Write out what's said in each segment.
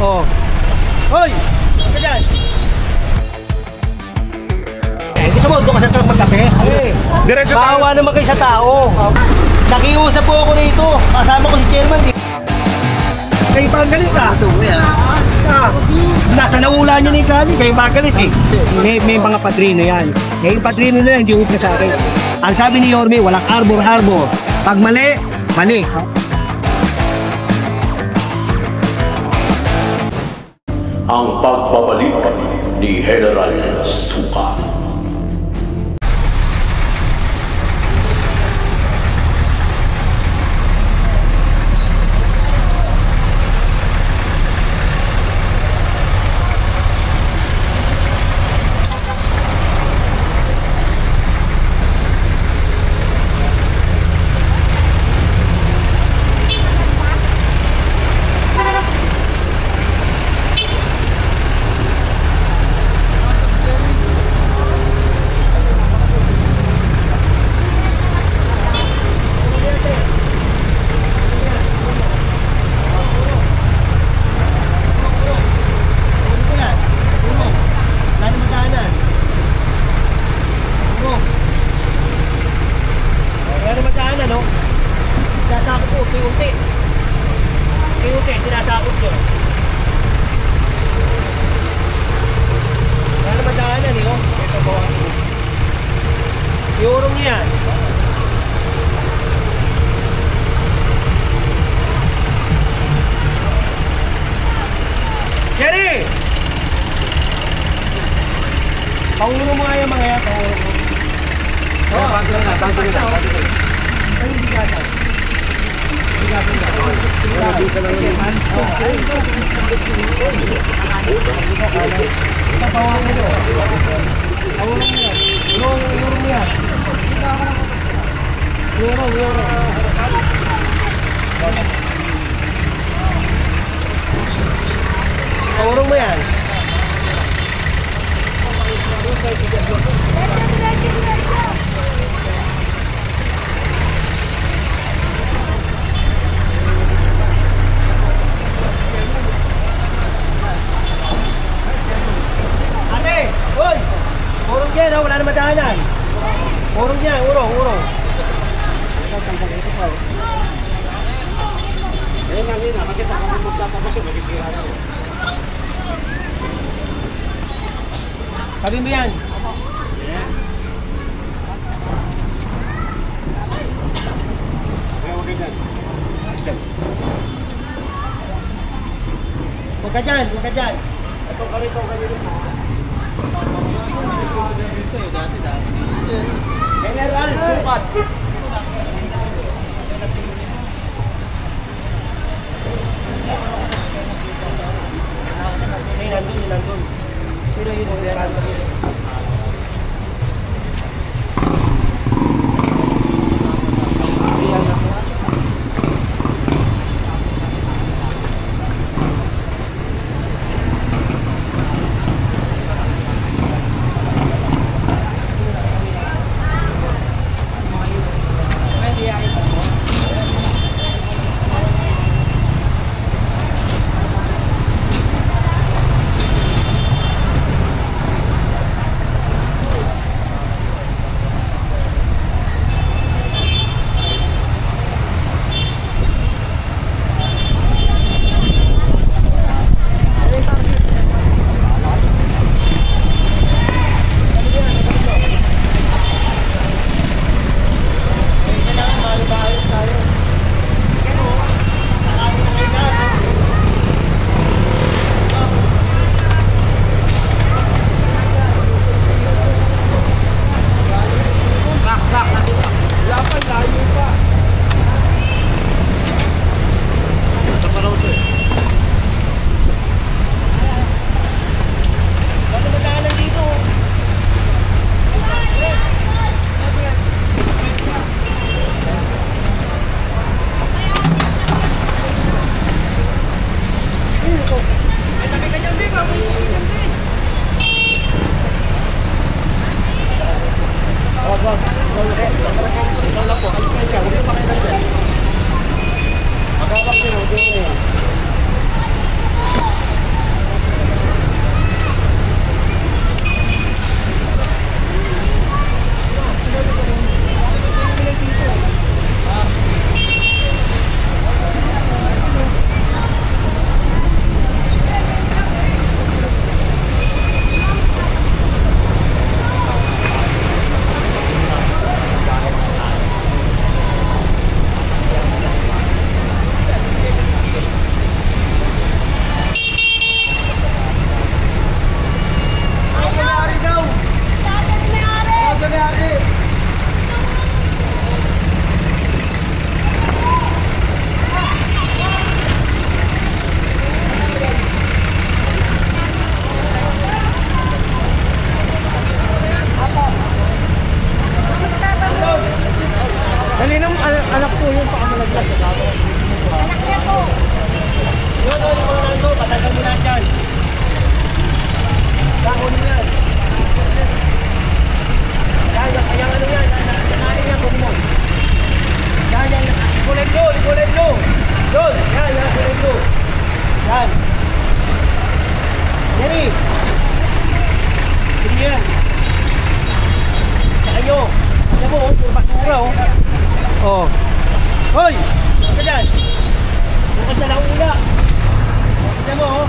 Oh. Hoy! Ano dyan? Gusto mo, doon ka sa truck magkape? Diretso tayo. Bawa naman kayo sa tao. Nakiusap po ako rito. Kasama ko si Chairman. Kayo pa ang galit nasa naula niya ni Kali. Kayo pa ang galit May mga padrino yan. Ngayon padrino na yan, hindi huwag na sa akin. Ang sabi ni Yorme, walang arbor-arbor. Pag mali, mali. Ang pagbabalik ni General Suka. Sinasakot nyo. Wala naman daanan ito bawasin mo. Iurong nyo yan. Jerry! Paulong mo nga yung mga yan. Paulong mo. Bago na. Ano yung bigatan? Urong mo yan. Hoy! Urong dyan, wala na madaanan. Urong dyan, urong. Ayun kanina, kasi pagkakapagpapasok, magisira na. Tabi mo yan. Huwag ka dyan. Ito ka rito. General Sukat. Nandun. Sino yun ang general? Yun, yung mga nando, patagal mo na dyan. Dahon mo yan. Yan, yung ano yan, nakain yan, kunin mo. Yan, kulay blue. Doon, yan, kulay blue. Yan. Yan eh. Sige yan. Saka nyo. Alam mo, puro basura oh. Oh. Hoy! Ano ka dyan? Bukas na lang ula. Alam mo oh.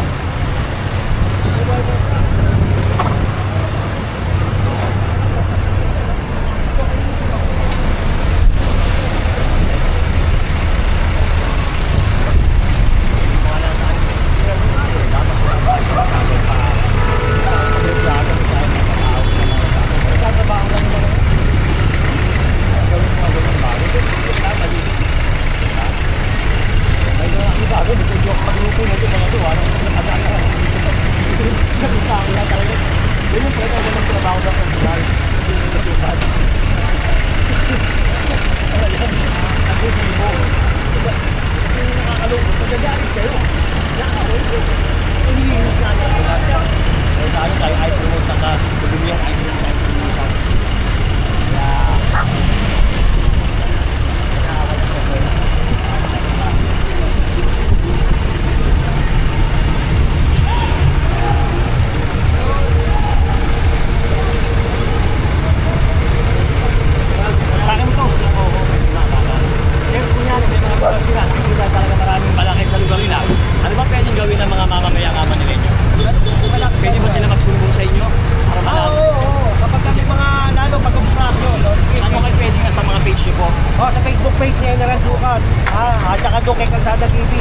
At saka doon kay Kalsada TV.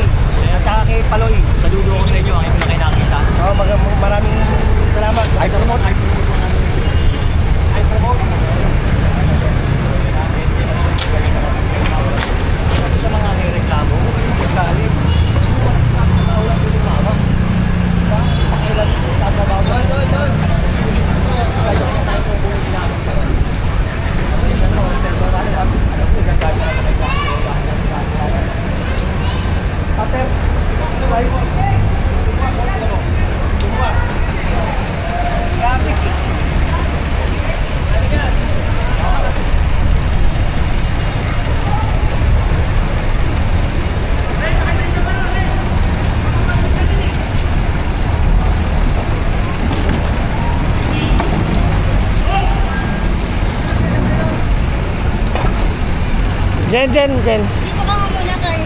At saka kay Paloy. Saludo ko sa inyo, ngayon ko na kayo nakita. Maraming salamat. I promote. Sa mga nireklamo, pagkalim. Jen. Dito ka nga muna kayo.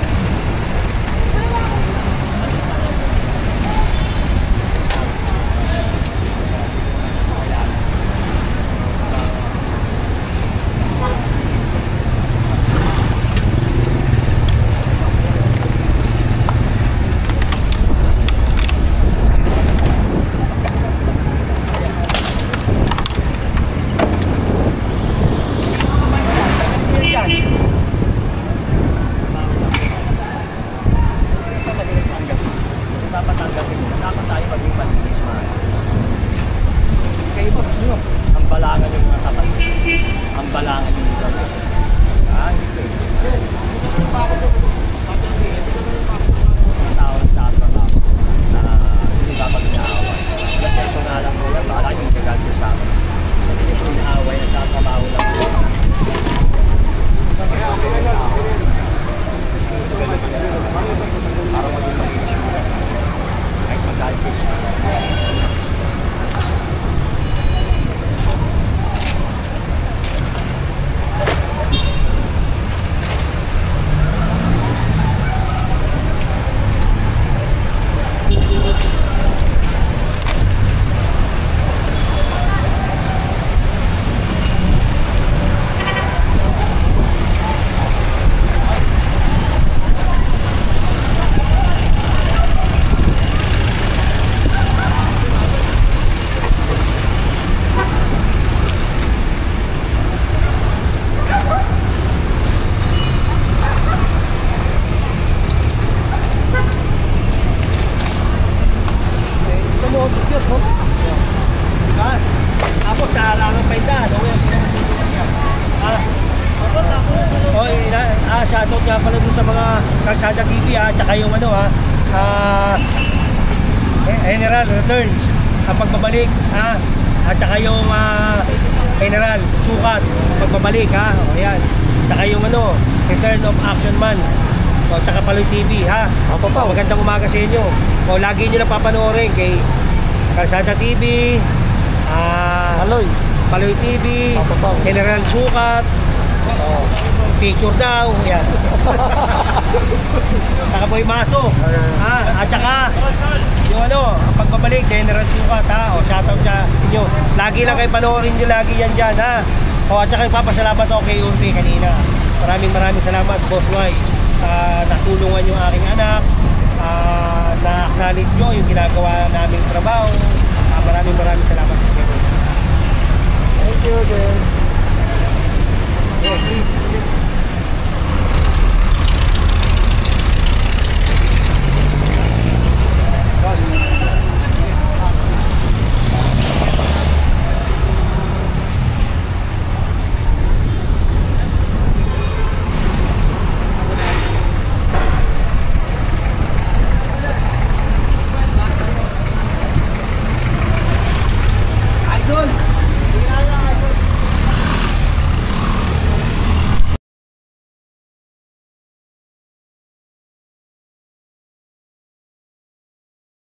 Kalsada TV tsaka yung General Returns, ang pagbabalik at saka yung General Sukat, pagbabalik o yan. Tsaka yung Return of Action Man. O tsaka Paloy TV Opo pa. Magandang umaga sa inyo. O lagi nyo na papanoorin kay Kalsada TV, Paloy TV, Opo pa. General Sukat, picture daw, yan. Saka Boy Maso. At saka yung ang pagbabalik General Sukat o shoutout sa inyo. Lagi lang kayo panoorin nyo lagi yan dyan O at saka ipapasalamat ako kay Urbi kanina. Maraming salamat Boss Y. Natulungan yung aking anak. Na-acknowledge nyo yung ginagawa naming trabaho. Maraming salamat sa inyo. Thank you, Jen.